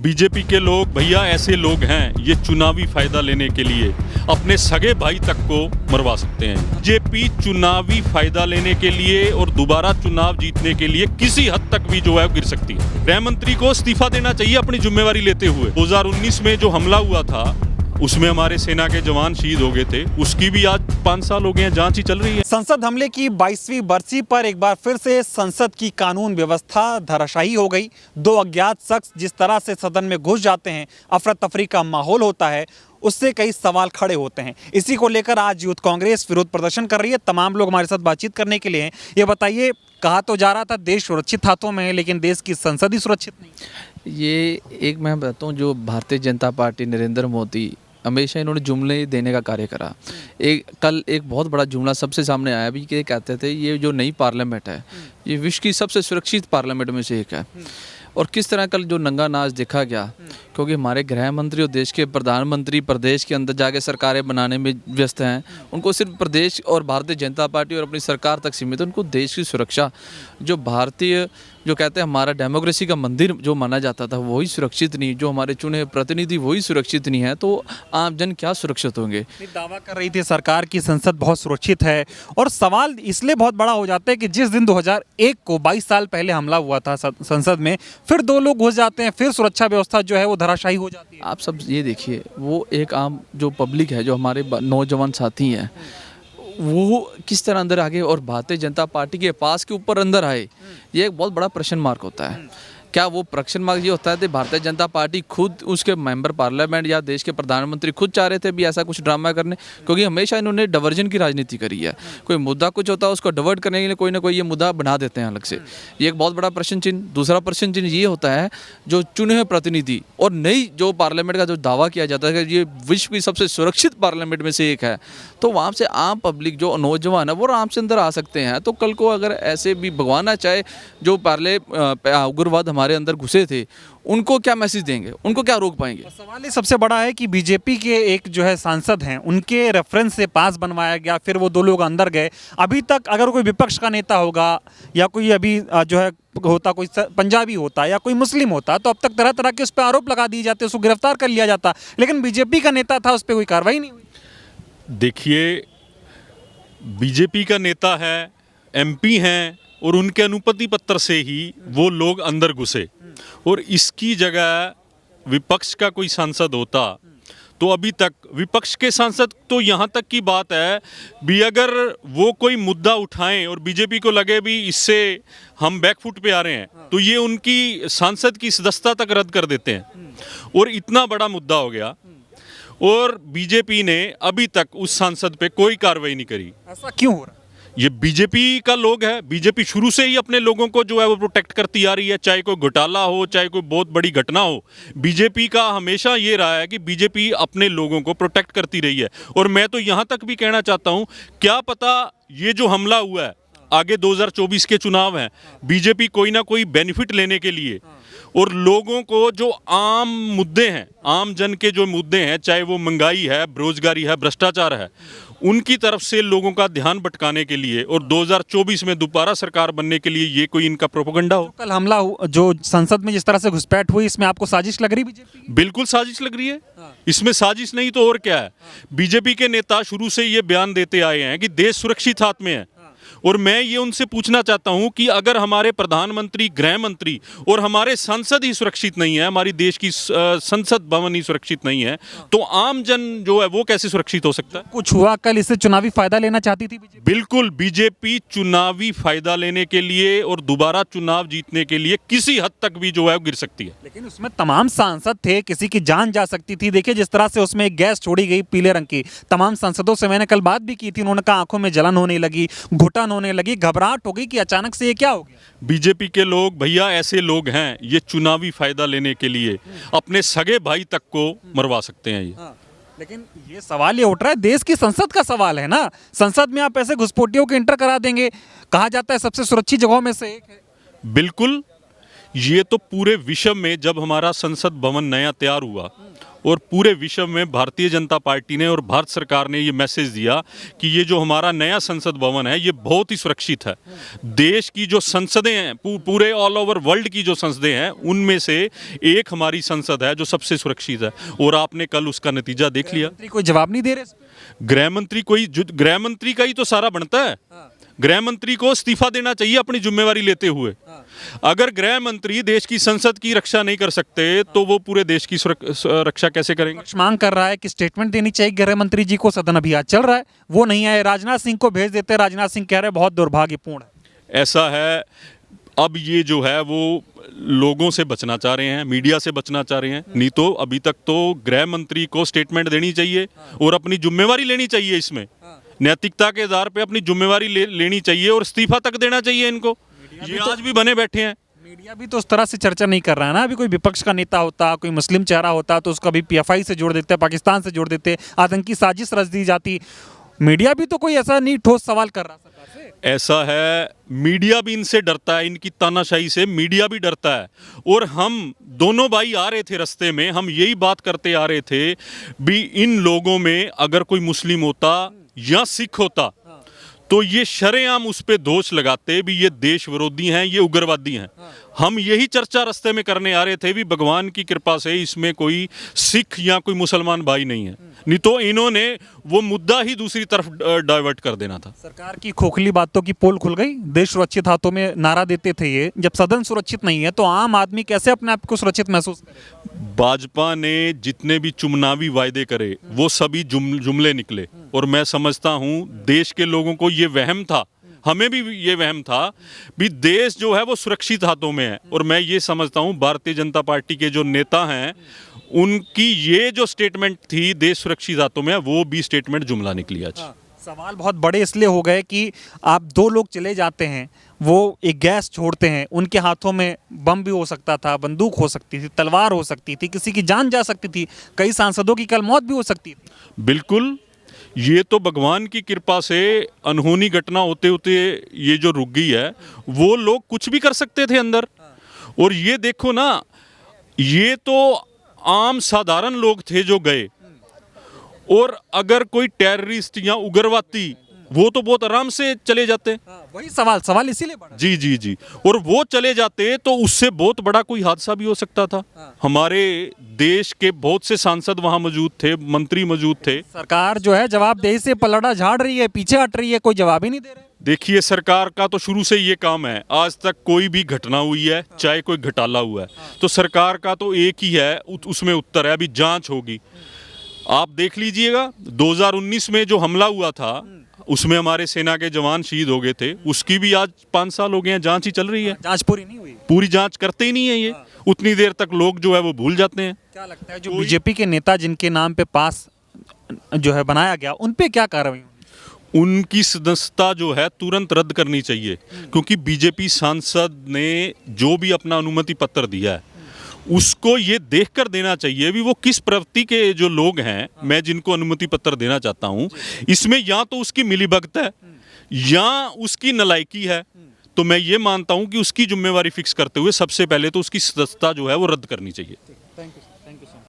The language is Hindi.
बीजेपी के लोग भैया ऐसे लोग हैं, ये चुनावी फायदा लेने के लिए अपने सगे भाई तक को मरवा सकते हैं। बीजेपी चुनावी फायदा लेने के लिए और दोबारा चुनाव जीतने के लिए किसी हद तक भी जो है गिर सकती है। गृह मंत्री को इस्तीफा देना चाहिए अपनी जिम्मेवारी लेते हुए। 2019 में जो हमला हुआ था उसमें हमारे सेना के जवान शहीद हो गए थे, उसकी भी आज 5 साल हो गए हैं, जांच ही चल रही है। संसद हमले की 22वीं बरसी पर एक बार फिर से संसद की कानून व्यवस्था धराशायी हो गई। दो अज्ञात शख्स जिस तरह से सदन में घुस जाते हैं, अफरा तफरी का माहौल होता है, उससे कई सवाल खड़े होते हैं। इसी को लेकर आज यूथ कांग्रेस विरोध प्रदर्शन कर रही है। तमाम लोग हमारे साथ बातचीत करने के लिए हैं। ये बताइए, कहा तो जा रहा था देश सुरक्षित हाथों में है, लेकिन देश की संसद ही सुरक्षित नहीं। ये एक मैं बताता हूँ, जो भारतीय जनता पार्टी नरेंद्र मोदी हमेशा इन्होंने जुमले देने का कार्य करा। कल एक बहुत बड़ा जुमला सबसे सामने आया भी कि कहते थे ये जो नई पार्लियामेंट है ये विश्व की सबसे सुरक्षित पार्लियामेंट में से एक है। और किस तरह कल जो नंगा नाच देखा गया, क्योंकि हमारे गृह मंत्री और देश के प्रधानमंत्री प्रदेश के अंदर जाके सरकारें बनाने में व्यस्त हैं। उनको सिर्फ प्रदेश और भारतीय जनता पार्टी और अपनी सरकार तक सीमित है। उनको देश की सुरक्षा, जो भारतीय जो कहते हैं हमारा डेमोक्रेसी का मंदिर जो माना जाता था वही सुरक्षित नहीं, जो हमारे चुने प्रतिनिधि वही सुरक्षित नहीं है, तो आम जन क्या सुरक्षित होंगे। दावा कर रही थी सरकार की संसद बहुत सुरक्षित है, और सवाल इसलिए बहुत बड़ा हो जाता है कि जिस दिन 2001 को 22 साल पहले हमला हुआ था संसद में, फिर दो लोग घुस जाते हैं, फिर सुरक्षा व्यवस्था जो है वो धराशायी हो जाती है। आप सब ये देखिए, वो एक आम जो पब्लिक है, जो हमारे नौजवान साथी हैं, वो किस तरह अंदर आ गए और भारतीय जनता पार्टी के पास के ऊपर अंदर आए, ये एक बहुत बड़ा प्रश्न मार्क होता है। क्या वो प्रश्न मार्क ये होता है कि भारतीय जनता पार्टी खुद, उसके मेंबर पार्लियामेंट या देश के प्रधानमंत्री खुद चाह रहे थे भी ऐसा कुछ ड्रामा करने? क्योंकि हमेशा इन्होंने डाइवर्जन की राजनीति करी है। कोई मुद्दा कुछ होता है उसको डाइवर्ट करने के लिए कोई ना कोई ये मुद्दा बना देते हैं अलग से। ये एक बहुत बड़ा प्रश्न चिन्ह। दूसरा प्रश्न चिन्ह ये होता है, जो चुने हुए प्रतिनिधि और नई जो पार्लियामेंट का जो दावा किया जाता है कि ये विश्व की सबसे सुरक्षित पार्लियामेंट में से एक है, तो वहाँ से आम पब्लिक जो नौजवान है वो आराम से अंदर आ सकते हैं। तो कल को अगर ऐसे भी भगवान ना चाहे जो पहले उग्रवाद हमारे अंदर घुसे थे, उनको क्या मैसेज देंगे, उनको क्या रोक पाएंगे? सवाल ये सबसे बड़ा है कि बीजेपी के एक जो है सांसद हैं, उनके रेफरेंस से पास बनवाया गया, फिर वो दो लोग अंदर गए। अभी तक अगर कोई विपक्ष का नेता होगा या कोई अभी जो है होता, कोई पंजाबी होता या कोई मुस्लिम होता, तो अब तक तरह तरह के उस पर आरोप लगा दिए जाते, उसको गिरफ्तार कर लिया जाता। लेकिन बीजेपी का नेता था, उस पर कोई कार्रवाई नहीं हुई। देखिए, बीजेपी का नेता है, एमपी हैं, और उनके अनुमति पत्र से ही वो लोग अंदर घुसे, और इसकी जगह विपक्ष का कोई सांसद होता तो अभी तक विपक्ष के सांसद, तो यहाँ तक की बात है भी, अगर वो कोई मुद्दा उठाएं और बीजेपी को लगे भी इससे हम बैकफुट पे आ रहे हैं, तो ये उनकी सांसद की सदस्यता तक रद्द कर देते हैं। और इतना बड़ा मुद्दा हो गया, और बीजेपी ने अभी तक उस सांसद पे कोई कार्रवाई नहीं करी। ऐसा क्यों हो रहा है? ये बीजेपी का लोग है। बीजेपी शुरू से ही अपने लोगों को जो है वो प्रोटेक्ट करती आ रही है, चाहे कोई घोटाला हो, चाहे कोई बहुत बड़ी घटना हो। बीजेपी का हमेशा ये रहा है कि बीजेपी अपने लोगों को प्रोटेक्ट करती रही है। और मैं तो यहाँ तक भी कहना चाहता हूँ, क्या पता ये जो हमला हुआ है, आगे 2024 के चुनाव हैं, बीजेपी कोई ना कोई बेनिफिट लेने के लिए और लोगों को जो आम मुद्दे हैं, आम जन के जो मुद्दे हैं, चाहे वो महंगाई है, बेरोजगारी है, भ्रष्टाचार है, उनकी तरफ से लोगों का ध्यान भटकाने के लिए और 2024 में दोबारा सरकार बनने के लिए ये कोई इनका प्रोपेगेंडा हो। कल हमला जो संसद में जिस तरह से घुसपैठ हुई, इसमें आपको साजिश लग रही बीजेपी? बिल्कुल साजिश लग रही है। इसमें साजिश नहीं तो और क्या है। बीजेपी के नेता शुरू से ये बयान देते आए हैं कि देश सुरक्षित हाथ में है, और मैं ये उनसे पूछना चाहता हूं कि अगर हमारे प्रधानमंत्री, गृह मंत्री और हमारे संसद ही सुरक्षित नहीं है, हमारी देश की संसद भवन ही सुरक्षित नहीं है, तो आम जन जो है वो कैसे सुरक्षित हो सकता है? कुछ हुआ कल, इससे चुनावी फायदा लेना चाहती थी बीजेपी? बिल्कुल, बीजेपी चुनावी फायदा लेने के लिए और दोबारा चुनाव जीतने के लिए किसी हद तक भी जो है गिर सकती है। लेकिन उसमें तमाम सांसद थे, किसी की जान जा सकती थी। देखिए जिस तरह से उसमें एक गैस छोड़ी गई पीले रंग की, तमाम सांसदों से मैंने कल बात भी की थी, उन्होंने कहा आंखों में जलन होने लगी, घुटन होने लगी, घबराहट हो गई कि अचानक से ये क्या हो गया। बीजेपी के लोग भैया ऐसे लोग हैं, ये चुनावी फायदा लेने के लिए अपने सगे भाई तक को मरवा सकते हैं। ये लेकिन ये सवाल ये उठ रहा है, देश की संसद का सवाल है ना। संसद में आप ऐसे घुसपैठियों को इंटर करा देंगे, कहा जाता है सबसे सुरक्षित जगहों में से एक है। बिल्कुल, ये तो पूरे विश्व में जब हमारा संसद भवन नया तैयार हुआ और पूरे विश्व में भारतीय जनता पार्टी ने और भारत सरकार ने ये मैसेज दिया कि ये जो हमारा नया संसद भवन है ये बहुत ही सुरक्षित है। देश की जो संसदें हैं, पूरे ऑल ओवर वर्ल्ड की जो संसदें हैं, उनमें से एक हमारी संसद है जो सबसे सुरक्षित है। और आपने कल उसका नतीजा देख लिया। मंत्री कोई जवाब नहीं दे रहे इस पे? गृह मंत्री का ही तो सारा बनता है। गृह मंत्री को इस्तीफा देना चाहिए अपनी जिम्मेवारी लेते हुए। अगर गृह मंत्री देश की संसद की रक्षा नहीं कर सकते तो वो पूरे देश की रक्षा कैसे करेंगे? विपक्ष मांग कर रहा है कि स्टेटमेंट देनी चाहिए गृह मंत्री जी को, सदन अभी आज चल रहा है, वो नहीं आए, राजनाथ सिंह को भेज देते। राजनाथ सिंह कह रहे हैं बहुत दुर्भाग्यपूर्ण है। ऐसा है, अब ये जो है वो लोगों से बचना चाह रहे हैं, मीडिया से बचना चाह रहे हैं। नहीं तो अभी तक तो गृह मंत्री को स्टेटमेंट देनी चाहिए और अपनी जिम्मेवारी लेनी चाहिए। इसमें नैतिकता के आधार पे अपनी जिम्मेवारी लेनी चाहिए और इस्तीफा तक देना चाहिए इनको। ये आज भी बने बैठे हैं। मीडिया भी तो उस तरह से चर्चा नहीं कर रहा है ना। अभी कोई विपक्ष का नेता होता, कोई मुस्लिम चेहरा होता तो उसको अभी पीएफआई से जोड़ देते, पाकिस्तान से जोड़ देते, आतंकी साजिश रच दी जाती। मीडिया भी तो कोई ऐसा नहीं ठोस सवाल कर रहा सरकार से। ऐसा है, मीडिया भी इनसे डरता है, इनकी तानाशाही से मीडिया भी डरता है। और हम दोनों भाई आ रहे थे रास्ते में, हम यही बात करते आ रहे थे भी इन लोगों में अगर कोई मुस्लिम होता या सिख होता तो ये शरेआम उस पे दोष लगाते भी ये देश विरोधी हैं, ये उग्रवादी हैं। हम यही चर्चा रास्ते में करने आ रहे थे भी भगवान की कृपा से इसमें कोई सिख या कोई मुसलमान भाई नहीं है, नहीं तो इन्होंने वो मुद्दा ही दूसरी तरफ डाइवर्ट कर देना था। सरकार की खोखली बातों की पोल खुल गई। देश सुरक्षित हाथों में नारा देते थे ये, जब सदन सुरक्षित नहीं है तो आम आदमी कैसे अपने आप को सुरक्षित महसूस करे? भाजपा ने जितने भी चुनावी वायदे करे वो सभी जुमले निकले। और मैं समझता हूँ देश के लोगों को ये वहम था, हमें भी ये वहम था भी देश जो है वो सुरक्षित हाथों में है। और मैं ये समझता हूँ भारतीय जनता पार्टी के जो नेता हैं उनकी ये जो स्टेटमेंट थी देश सुरक्षित हाथों में है, वो भी स्टेटमेंट जुमला निकली आज। सवाल बहुत बड़े इसलिए हो गए कि आप दो लोग चले जाते हैं, वो एक गैस छोड़ते हैं, उनके हाथों में बम भी हो सकता था, बंदूक हो सकती थी, तलवार हो सकती थी, किसी की जान जा सकती थी, कई सांसदों की कल मौत भी हो सकती थी। बिल्कुल, ये तो भगवान की कृपा से अनहोनी घटना होते होते ये जो रुक गई है। वो लोग कुछ भी कर सकते थे अंदर। और ये देखो ना, ये तो आम साधारण लोग थे जो गए। और अगर कोई टेररिस्ट या उग्रवादी वो तो बहुत आराम से चले जाते। वही सवाल इसीलिए बढ़ा। जी जी जी। और वो चले जाते तो उससे बहुत बड़ा कोई हादसा भी हो सकता था। हमारे देश के बहुत से सांसद वहां मौजूद थे, मंत्री मौजूद थे। सरकार जो है जवाबदेही से पलड़ा झाड़ रही है, पीछे हट रही है, कोई जवाब ही नहीं दे रहे। देखिए, सरकार का तो शुरू से ये काम है, आज तक कोई भी घटना हुई है चाहे कोई घोटाला हुआ है तो सरकार का तो एक ही है, उसमें उत्तर है, अभी जांच होगी। आप देख लीजिएगा 2019 में जो हमला हुआ था उसमें हमारे सेना के जवान शहीद हो गए थे, उसकी भी आज 5 साल हो गए हैं, जांच ही चल रही है। जांच पूरी नहीं हुई। पूरी जांच करते ही नहीं है ये। उतनी देर तक लोग जो है वो भूल जाते हैं। क्या लगता है जो बीजेपी के नेता जिनके नाम पे पास जो है बनाया गया, उन पे क्या कार्रवाई होगी? उनकी सदस्यता जो है तुरंत रद्द करनी चाहिए। क्योंकि बीजेपी सांसद ने जो भी अपना अनुमति पत्र दिया है उसको ये देखकर देना चाहिए भी वो किस प्रवृत्ति के जो लोग हैं, मैं जिनको अनुमति पत्र देना चाहता हूं, इसमें या तो उसकी मिलीभगत है या उसकी नलायकी है। तो मैं ये मानता हूं कि उसकी जिम्मेवारी फिक्स करते हुए सबसे पहले तो उसकी सदस्यता जो है वो रद्द करनी चाहिए।